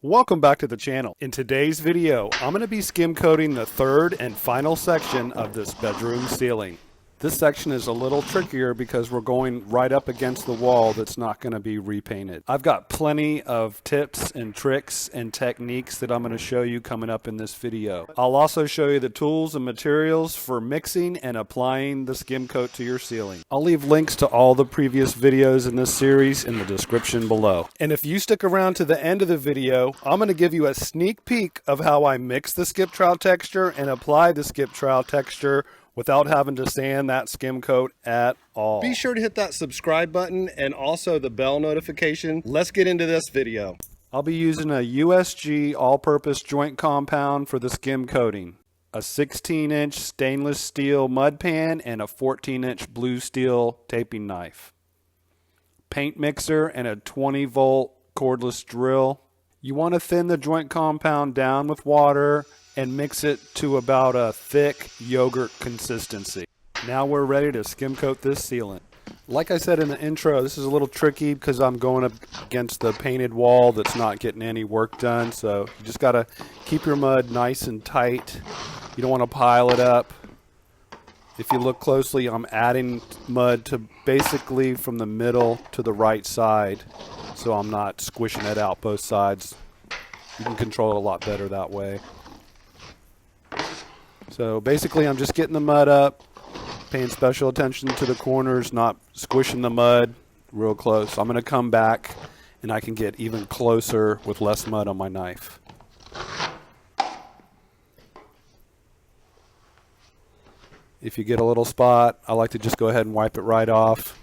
Welcome back to the channel. In today's video, I'm going to be skim coating the third and final section of this bedroom ceiling. This section is a little trickier because we're going right up against the wall that's not going to be repainted. I've got plenty of tips and tricks and techniques that I'm going to show you coming up in this video. I'll also show you the tools and materials for mixing and applying the skim coat to your ceiling. I'll leave links to all the previous videos in this series in the description below. And if you stick around to the end of the video, I'm going to give you a sneak peek of how I mix the skip trowel texture and apply the skip trowel texture without having to sand that skim coat at all. Be sure to hit that subscribe button and also the bell notification. Let's get into this video. I'll be using a USG all-purpose joint compound for the skim coating, a 16-inch stainless steel mud pan, and a 14-inch blue steel taping knife, paint mixer, and a 20-volt cordless drill. You want to thin the joint compound down with water and mix it to about a thick yogurt consistency. Now we're ready to skim coat this ceiling. Like I said in the intro, this is a little tricky because I'm going up against the painted wall that's not getting any work done. So you just got to keep your mud nice and tight. You don't want to pile it up. If you look closely, I'm adding mud to basically from the middle to the right side, so I'm not squishing it out both sides. You can control it a lot better that way. So basically I'm just getting the mud up, paying special attention to the corners, not squishing the mud real close. I'm going to come back and I can get even closer with less mud on my knife. If you get a little spot, I like to just go ahead and wipe it right off.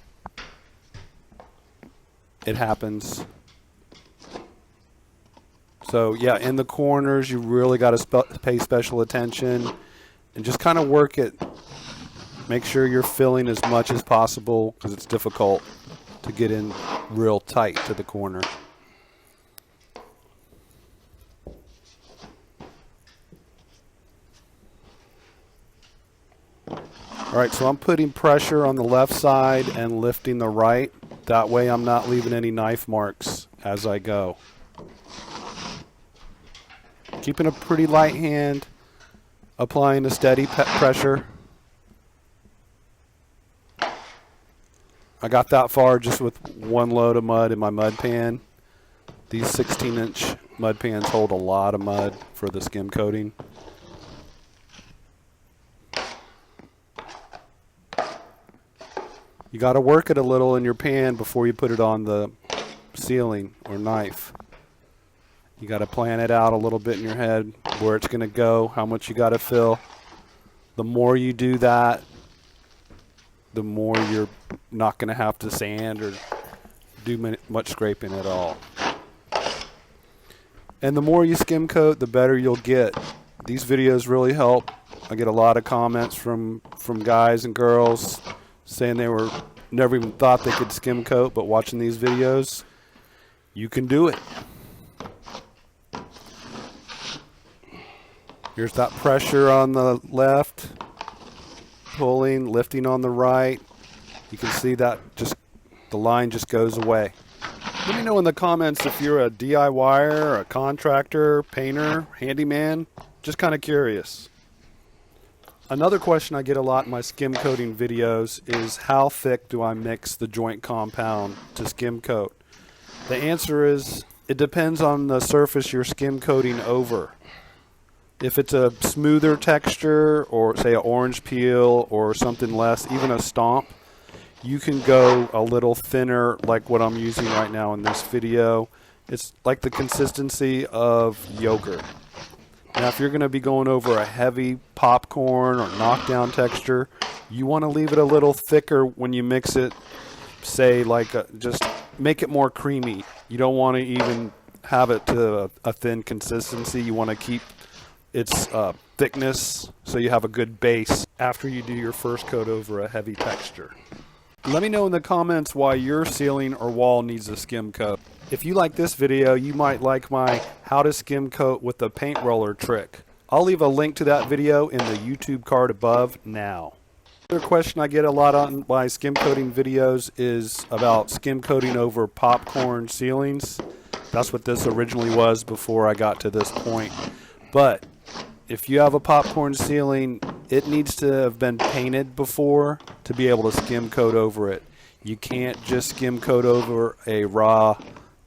It happens. So yeah, in the corners you really got to pay special attention and just kind of work it. Make sure you're filling as much as possible because it's difficult to get in real tight to the corner. Alright, so I'm putting pressure on the left side and lifting the right. That way I'm not leaving any knife marks as I go. Keeping a pretty light hand, applying a steady pressure. I got that far just with one load of mud in my mud pan. These 16-inch mud pans hold a lot of mud for the skim coating. You got to work it a little in your pan before you put it on the ceiling or knife. You got to plan it out a little bit in your head, where it's going to go, how much you got to fill. The more you do that, the more you're not going to have to sand or do much scraping at all. And the more you skim coat, the better you'll get. These videos really help. I get a lot of comments from guys and girls saying they were never even thought they could skim coat, but watching these videos, you can do it. Here's that pressure on the left, pulling, lifting on the right. You can see that just the line just goes away. Let me know in the comments if you're a DIYer, a contractor, painter, handyman. Just kind of curious. Another question I get a lot in my skim coating videos is how thick do I mix the joint compound to skim coat? The answer is it depends on the surface you're skim coating over. If it's a smoother texture, or say an orange peel or something less, even a stomp, you can go a little thinner like what I'm using right now in this video. It's like the consistency of yogurt. Now if you're going to be going over a heavy popcorn or knockdown texture, you want to leave it a little thicker when you mix it. Say like just make it more creamy. You don't want to even have it to a thin consistency. You want to keep its thickness so you have a good base after you do your first coat over a heavy texture. Let me know in the comments why your ceiling or wall needs a skim coat. If you like this video, you might like my how to skim coat with the paint roller trick. I'll leave a link to that video in the YouTube card above now. Another question I get a lot on my skim coating videos is about skim coating over popcorn ceilings. That's what this originally was before I got to this point. But if you have a popcorn ceiling, it needs to have been painted before to be able to skim coat over it. You can't just skim coat over a raw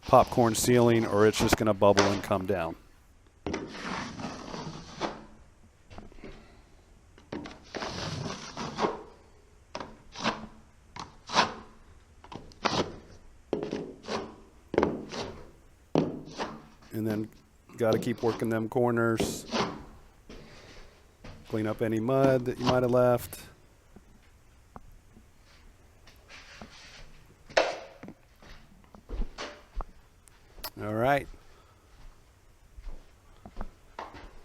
popcorn ceiling, or it's just going to bubble and come down. And then got to keep working them corners. Clean up any mud that you might have left. All right.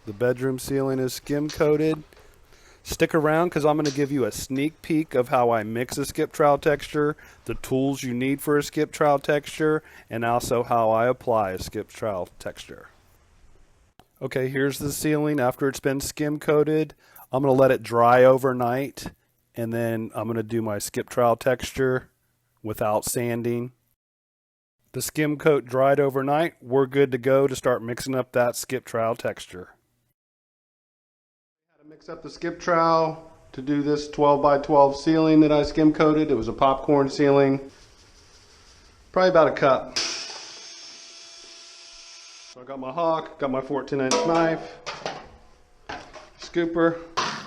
The bedroom ceiling is skim coated. Stick around because I'm going to give you a sneak peek of how I mix a skip trowel texture, the tools you need for a skip trowel texture, and also how I apply a skip trowel texture. Okay, here's the ceiling after it's been skim coated. I'm going to let it dry overnight, and then I'm going to do my skip trowel texture without sanding. The skim coat dried overnight. We're good to go to start mixing up that skip trowel texture. I had to mix up the skip trowel to do this 12 by 12 ceiling that I skim coated. It was a popcorn ceiling, probably about a cup. So I got my hawk, got my 14-inch knife, scooper.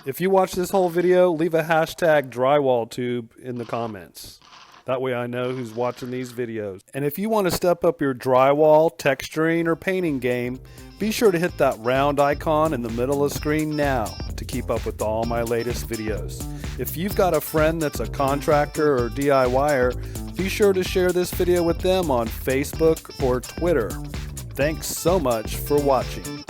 If you watch this whole video, leave a hashtag drywall tube in the comments. That way I know who's watching these videos. And if you want to step up your drywall, texturing, or painting game, be sure to hit that round icon in the middle of the screen now to keep up with all my latest videos. If you've got a friend that's a contractor or DIYer, be sure to share this video with them on Facebook or Twitter. Thanks so much for watching.